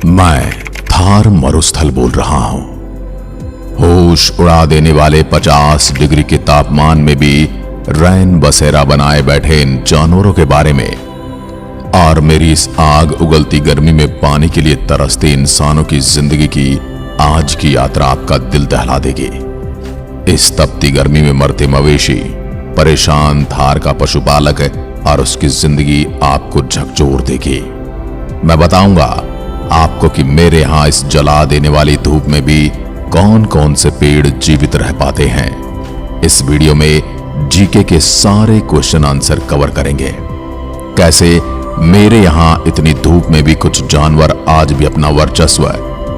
मैं थार मरुस्थल बोल रहा हूं। होश उड़ा देने वाले 50 डिग्री के तापमान में भी रैन बसेरा बनाए बैठे इन जानवरों के बारे में और मेरी इस आग उगलती गर्मी में पानी के लिए तरसते इंसानों की जिंदगी की आज की यात्रा आपका दिल दहला देगी। इस तपती गर्मी में मरते मवेशी, परेशान थार का पशुपालक और उसकी जिंदगी आपको झकझोर देगी। मैं बताऊंगा आपको कि मेरे यहां इस जला देने वाली धूप में भी कौन कौन से पेड़ जीवित रह पाते हैं। इस वीडियो में जीके के सारे क्वेश्चन आंसर कवर करेंगे। कैसे मेरे यहां इतनी धूप में भी कुछ जानवर आज भी अपना वर्चस्व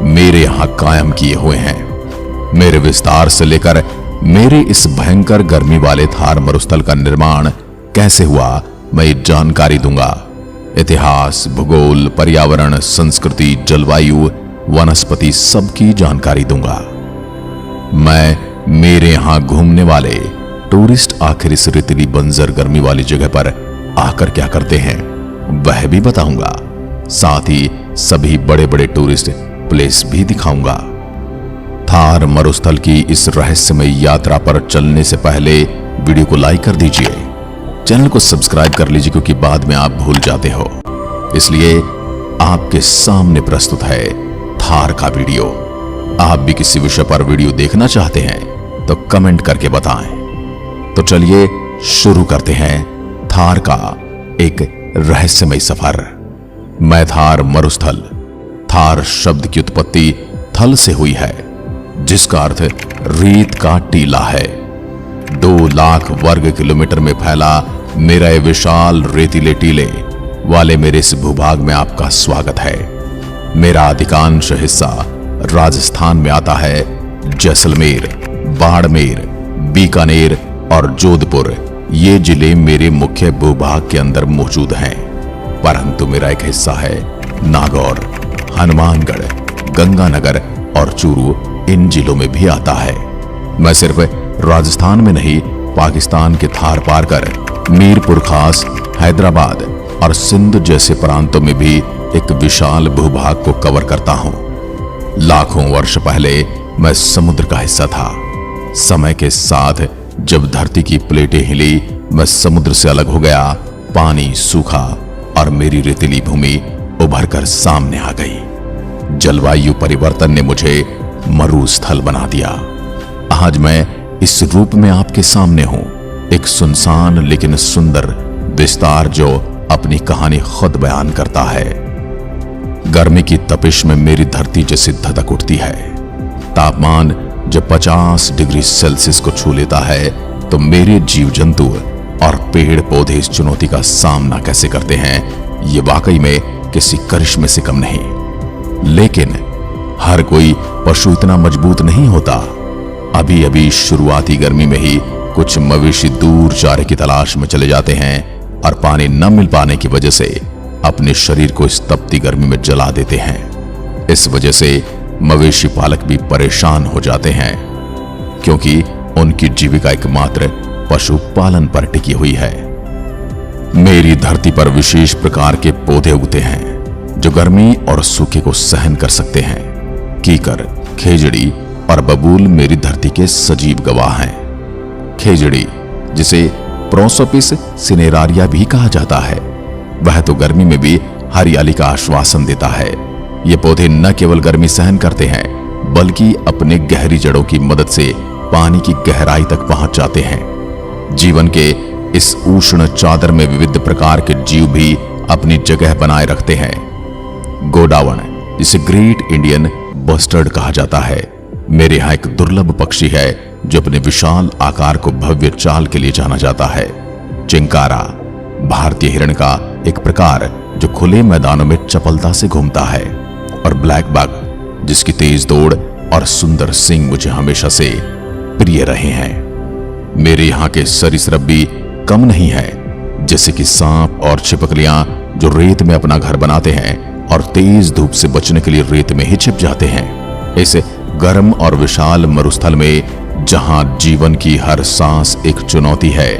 मेरे यहां कायम किए हुए हैं। मेरे विस्तार से लेकर मेरे इस भयंकर गर्मी वाले थार मरुस्थल का निर्माण कैसे हुआ, मैं जानकारी दूंगा। इतिहास, भूगोल, पर्यावरण, संस्कृति, जलवायु, वनस्पति सबकी जानकारी दूंगा। मैं मेरे यहां घूमने वाले टूरिस्ट आखिर इस रेतीली बंजर गर्मी वाली जगह पर आकर क्या करते हैं वह भी बताऊंगा। साथ ही सभी बड़े बड़े टूरिस्ट प्लेस भी दिखाऊंगा। थार मरुस्थल की इस रहस्यमय यात्रा पर चलने से पहले वीडियो को लाइक कर दीजिए, चैनल को सब्सक्राइब कर लीजिए क्योंकि बाद में आप भूल जाते हो। इसलिए आपके सामने प्रस्तुत है थार का वीडियो। आप भी किसी विषय पर वीडियो देखना चाहते हैं तो कमेंट करके बताएं। तो चलिए शुरू करते हैं थार का एक रहस्यमय सफर। मैं थार मरुस्थल। थार शब्द की उत्पत्ति थल से हुई है, जिसका अर्थ रेत का टीला है। 2 लाख वर्ग किलोमीटर में फैला मेरा ये विशाल रेतीले टीले वाले मेरे इस भूभाग में आपका स्वागत है। मेरा अधिकांश हिस्सा राजस्थान में आता है। जैसलमेर, बाड़मेर, बीकानेर और जोधपुर ये जिले मेरे मुख्य भूभाग के अंदर मौजूद हैं, परंतु मेरा एक हिस्सा है नागौर, हनुमानगढ़, गंगानगर और चूरू इन जिलों में भी आता है। मैं सिर्फ राजस्थान में नहीं, पाकिस्तान के थार पार कर मीरपुर खास, हैदराबाद और सिंध जैसे प्रांतों में भी एक विशाल भूभाग को कवर करता हूं। लाखों वर्ष पहले मैं समुद्र का हिस्सा था। समय के साथ जब धरती की प्लेटें हिली, मैं समुद्र से अलग हो गया। पानी सूखा और मेरी रेतीली भूमि उभर कर सामने आ गई। जलवायु परिवर्तन ने मुझे मरुस्थल बना दिया। आज मैं इस रूप में आपके सामने हूं, एक सुनसान लेकिन सुंदर विस्तार जो अपनी कहानी खुद बयान करता है। गर्मी की तपिश में मेरी धरती जैसे धधक उठती है। तापमान जब 50 डिग्री सेल्सियस को छू लेता है तो मेरे जीव जंतु और पेड़ पौधे इस चुनौती का सामना कैसे करते हैं, ये वाकई में किसी करिश्मे से कम नहीं। लेकिन हर कोई पशु इतना मजबूत नहीं होता। अभी अभी शुरुआती गर्मी में ही कुछ मवेशी दूर चारे की तलाश में चले जाते हैं और पानी न मिल पाने की वजह से अपने शरीर को इस तपती गर्मी में जला देते हैं। इस वजह से मवेशी पालक भी परेशान हो जाते हैं, क्योंकि उनकी जीविका एकमात्र पशुपालन पर टिकी हुई है। मेरी धरती पर विशेष प्रकार के पौधे उगते हैं जो गर्मी और सूखे को सहन कर सकते हैं। कीकर, खेजड़ी और बबूल मेरी धरती के सजीव गवाह हैं। खेजड़ी, जिसे प्रोसोपिस सिनेरारिया भी कहा जाता है, वह तो गर्मी में भी हरियाली का आश्वासन देता है। ये पौधे न केवल गर्मी सहन करते हैं, बल्कि अपने गहरी जड़ों की मदद से पानी की गहराई तक पहुंच जाते हैं। जीवन के इस उष्ण चादर में विविध प्रकार के जीव भी अपनी जगह बनाए रखते हैं। गोडावण, जिसे ग्रेट इंडियन बस्टर्ड कहा जाता है, मेरे यहां एक दुर्लभ पक्षी है जो अपने विशाल आकार को भव्य चाल के लिए जाना जाता है। चिंकारा, भारतीय हिरण का एक प्रकार जो खुले मैदानों में चपलता से घूमता है। और ब्लैक बक, जिसकी तेज दौड़ और सुंदर सींग मुझे हमेशा से प्रिय रहे हैं। मेरे यहाँ के सरीसृप भी कम नहीं है, जैसे कि सांप और छिपकलियां जो रेत में अपना घर बनाते हैं और तेज धूप से बचने के लिए रेत में ही छिप जाते हैं। इस गर्म और विशाल मरुस्थल में जहां जीवन की हर सांस एक चुनौती है,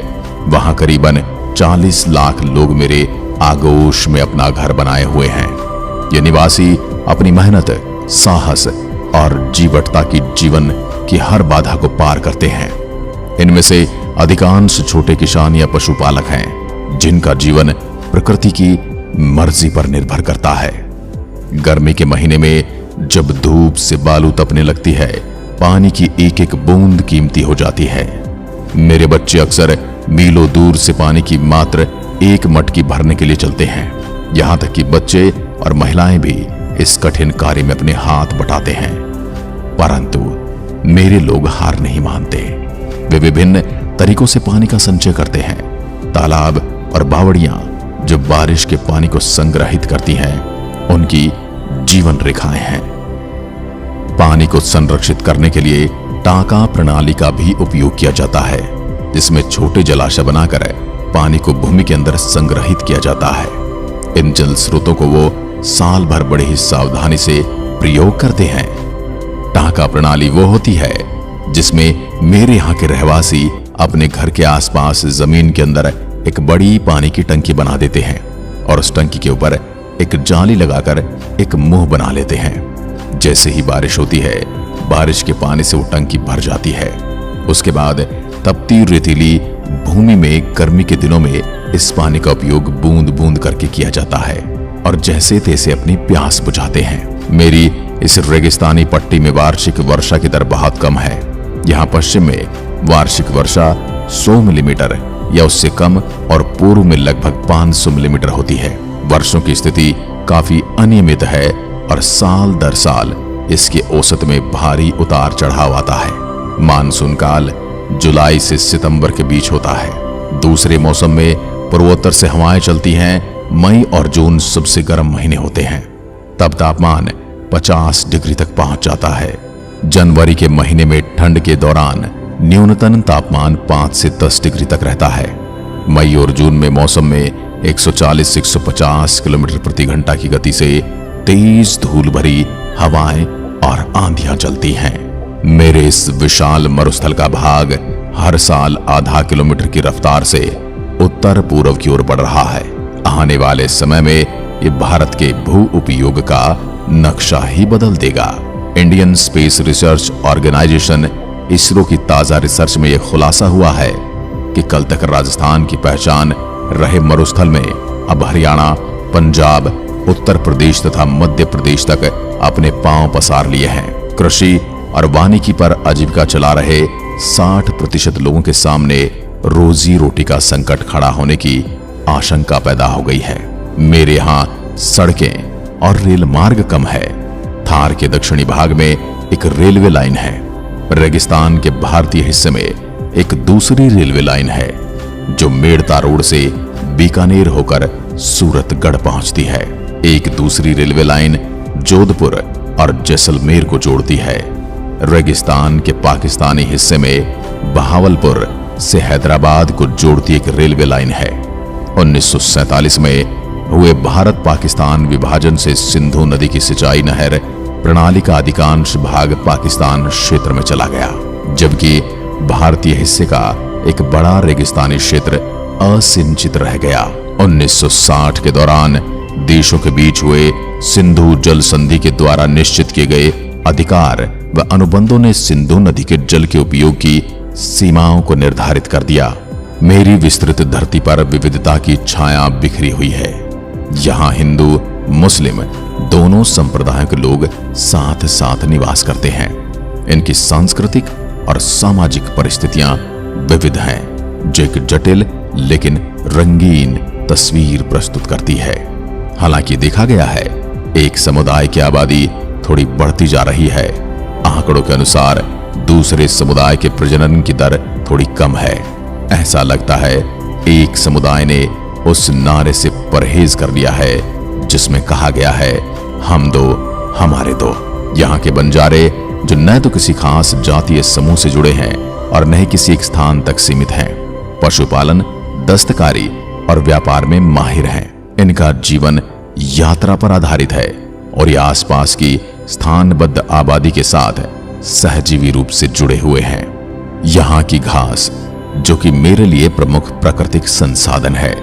वहां करीबन 40 लाख लोग मेरे आगोश में अपना घर बनाए हुए हैं। ये निवासी अपनी मेहनत, साहस और जीवटता की जीवन की हर बाधा को पार करते हैं। इनमें से अधिकांश छोटे किसान या पशुपालक हैं, जिनका जीवन प्रकृति की मर्जी पर निर्भर करता है। गर्मी के महीने में जब धूप से बालू तपने लगती है, पानी की एक एक बूंद कीमती हो जाती है। मेरे बच्चे अक्सर मीलों दूर से पानी की मात्र एक मटकी भरने के लिए चलते हैं। यहां तक कि बच्चे और महिलाएं भी इस कठिन कार्य में अपने हाथ बटाते हैं। परंतु मेरे लोग हार नहीं मानते। वे विभिन्न तरीकों से पानी का संचय करते हैं। तालाब और बावड़ियां जो बारिश के पानी को संग्रहित करती हैं, उनकी जीवन रेखाएं हैं। पानी को संरक्षित करने के लिए टांका प्रणाली का भी उपयोग किया जाता है, जिसमें छोटे जलाशय बनाकर पानी को भूमि के अंदर संग्रहित किया जाता है। इन जल स्रोतों को वो साल भर बड़े ही सावधानी से प्रयोग करते हैं। टांका प्रणाली वो होती है जिसमें मेरे यहाँ के रहवासी अपने घर के आसपास जमीन के अंदर एक बड़ी पानी की टंकी बना देते हैं और उस टंकी के ऊपर एक जाली लगाकर एक मुंह बना लेते हैं। जैसे ही बारिश होती है, बारिश के पानी से वो टंकी भर जाती है। उसके बाद तपती रेतीली भूमि में गर्मी के दिनों में इस पानी का उपयोग बूंद बूंद करके किया जाता है और जैसे तैसे अपनी प्यास बुझाते हैं। मेरी इस रेगिस्तानी पट्टी में वार्षिक वर्षा की दर बहुत कम है। यहाँ पश्चिम में वार्षिक वर्षा 100 मिलीमीटर या उससे कम और पूर्व में लगभग 500 मिलीमीटर होती है। वर्षों की स्थिति काफी अनियमित है और साल दर साल इसके औसत में भारी उतार चढ़ाव आता है। मानसून काल जुलाई से सितंबर के बीच होता है। दूसरे मौसम में पूर्वोत्तर से हवाएं चलती हैं। मई और जून सबसे गर्म महीने होते हैं, तब तापमान 50 डिग्री तक पहुंच जाता है। जनवरी के महीने में ठंड के दौरान न्यूनतम तापमान 5 से 10 डिग्री तक रहता है। मई और जून में मौसम में 140 से 150 किलोमीटर प्रति घंटा की गति से तेज धूल भरी हवाएं और आंधियां चलती हैं। मेरे इस विशाल मरुस्थल का भाग हर साल आधा किलोमीटर की रफ्तार से उत्तर पूर्व की ओर बढ़ रहा है। आने वाले समय में ये भारत के भू उपयोग का नक्शा ही बदल देगा। Indian space research organisation ISRO की ताजा रिसर्च में यह खुलासा हुआ है कि कल तक राजस्थान की पहचान रहे मरुस्थल में अब हरियाणा, पंजाब, उत्तर प्रदेश तथा मध्य प्रदेश तक अपने पांव पसार लिए हैं। कृषि और वानिकी पर आजीविका चला रहे 60% लोगों के सामने रोजी रोटी का संकट खड़ा होने की आशंका पैदा हो गई है। मेरे यहाँ सड़कें और रेल मार्ग कम है। थार के दक्षिणी भाग में एक रेलवे लाइन है। रेगिस्तान के भारतीय हिस्से में एक दूसरी रेलवे लाइन है जो मेड़ता रोड से बीकानेर होकर सूरतगढ़ पहुंचती है। एक दूसरी रेलवे लाइन जोधपुर और जैसलमेर को जोड़ती है। रेगिस्तान के पाकिस्तानी हिस्से में बहावलपुर से हैदराबाद को जोड़ती एक रेलवे लाइन है। 1947 में हुए भारत पाकिस्तान विभाजन से सिंधु नदी की सिंचाई नहर प्रणाली का अधिकांश भाग पाकिस्तान क्षेत्र में चला गया, जबकि भारतीय हिस्से का एक बड़ा रेगिस्तानी क्षेत्र असिंचित रह गया। 1960 के दौरान देशों के बीच हुए सिंधु जल संधि के द्वारा निश्चित किए गए अधिकार व अनुबंधों ने सिंधु नदी के जल के उपयोग की सीमाओं को निर्धारित कर दिया। मेरी विस्तृत धरती पर विविधता की छाया बिखरी हुई है। यहाँ हिंदू मुस्लिम दोनों संप्रदायों के लोग साथ साथ निवास करते हैं। इनकी सांस्कृतिक और सामाजिक परिस्थितियां विविध हैं, जो एक जटिल लेकिन रंगीन तस्वीर प्रस्तुत करती है। हालांकि देखा गया है एक समुदाय की आबादी थोड़ी बढ़ती जा रही है। आंकड़ों के अनुसार दूसरे समुदाय के प्रजनन की दर थोड़ी कम है। ऐसा लगता है एक समुदाय ने उस नारे से परहेज कर लिया है जिसमें कहा गया है, हम दो हमारे दो। यहाँ के बंजारे जो न तो किसी खास जातीय समूह से जुड़े हैं और न ही किसी एक स्थान तक सीमित हैं, पशुपालन, दस्तकारी और व्यापार में माहिर हैं। इनका जीवन यात्रा पर आधारित है और ये आसपास की स्थानबद्ध आबादी के साथ सहजीवी रूप से जुड़े हुए हैं। यहाँ की घास, जो कि मेरे लिए प्रमुख प्राकृतिक संसाधन है,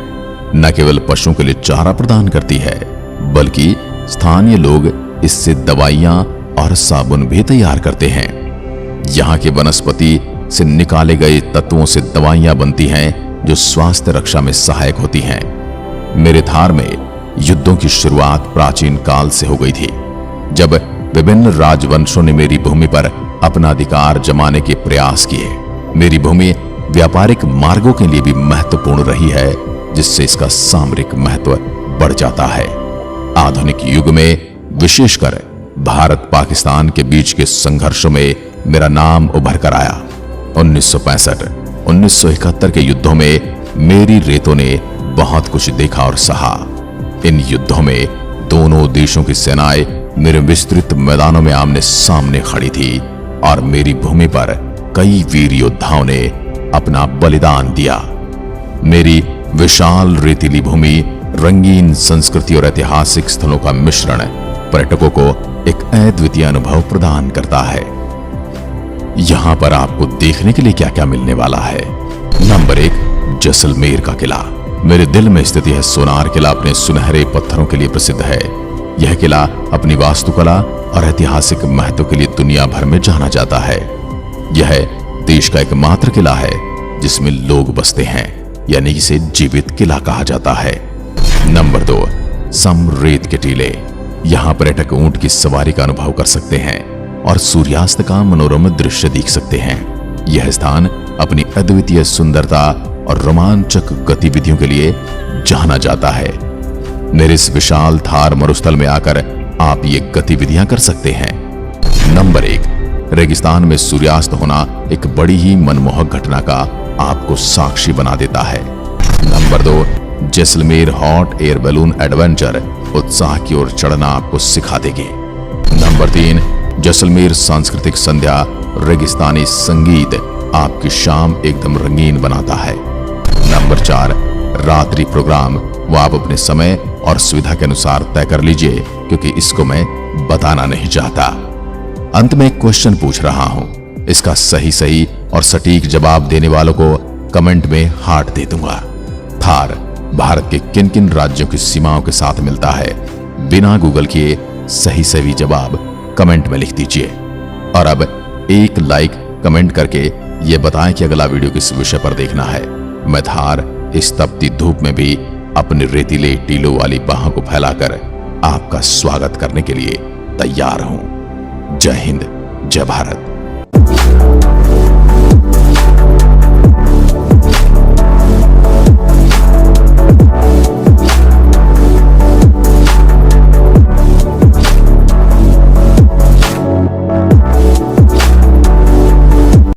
न केवल पशुओं के लिए चारा प्रदान करती है, बल्कि स्थानीय लोग इससे दवाइयां और साबुन भी तैयार करते हैं। यहाँ के वनस्पति से निकाले गए तत्वों से दवाइयां बनती हैं जो स्वास्थ्य रक्षा में सहायक होती हैं। मेरे थार में युद्धों की शुरुआत प्राचीन काल से हो गई थी, जब विभिन्न राजवंशों ने मेरी भूमि पर अपना अधिकार जमाने के प्रयास किए। मेरी भूमि व्यापारिक मार्गों के लिए भी महत्वपूर्ण रही है, जिससे इसका सामरिक महत्व बढ़ जाता है। आधुनिक युग में विशेषकर भारत पाकिस्तान के बीच के संघर्षों में मेरा नाम उभर कर आया। 1965-1971 के युद्धों में मेरी रेतों ने बहुत कुछ देखा और सहा। इन युद्धों में दोनों देशों की सेनाएं मेरे विस्तृत मैदानों में आमने सामने खड़ी थी और मेरी भूमि पर कई वीर योद्धाओं ने अपना बलिदान दिया। मेरी विशाल रेतीली भूमि रंगीन संस्कृति और ऐतिहासिक स्थलों का मिश्रण पर्यटकों को एक अद्वितीय अनुभव प्रदान करता है। यहां पर आपको देखने के लिए क्या क्या मिलने वाला है। नंबर 1, जैसलमेर का किला। मेरे दिल में स्थित यह सोनार किला अपने सुनहरे पत्थरों के लिए प्रसिद्ध है। यह किला अपनी वास्तुकला और ऐतिहासिक महत्व के लिए दुनिया भर में जाना जाता है। यह देश का एकमात्र किला है जिसमें लोग बसते हैं, यानी इसे जीवित किला कहा जाता है। नंबर 2, समरेत के टीले। यहाँ पर्यटक ऊंट की सवारी का अनुभव कर सकते हैं और सूर्यास्त का मनोरम दृश्य देख सकते हैं। यह स्थान अपनी अद्वितीय सुंदरता और रोमांचक गतिविधियों के लिए जाना जाता है। मेरे इस विशाल थार मरुस्थल में आकर आप ये गतिविधियां कर सकते हैं। नंबर 1, रेगिस्तान में सूर्यास्त होना एक बड़ी ही मनमोहक घटना का आपको साक्षी बना देता है। Number 2, Jaisalmer hot air balloon adventure उत्साह की ओर चढ़ना आपको सिखा देंगे। नंबर 3, जैसलमेर सांस्कृतिक संध्या रेगिस्तानी संगीत आपकी शाम एकदम रंगीन बनाता है। नंबर 4, रात्रि प्रोग्राम वो आप अपने समय और सुविधा के अनुसार तय कर लीजिए, क्योंकि इसको मैं बताना नहीं चाहता। अंत में एक क्वेश्चन पूछ रहा हूं, इसका सही और सटीक जवाब देने वालों को कमेंट में हार्ट दे दूंगा। थार भारत के किन किन राज्यों की सीमाओं के साथ मिलता है? बिना गूगल किए सही जवाब कमेंट में लिख दीजिए। और अब एक लाइक कमेंट करके यह बताएं कि अगला वीडियो किस विषय पर देखना है। मैं थार इस तपती धूप में भी अपने रेतीले टीलों वाली बाहों को फैलाकर आपका स्वागत करने के लिए तैयार हूं। जय हिंद, जय भारत।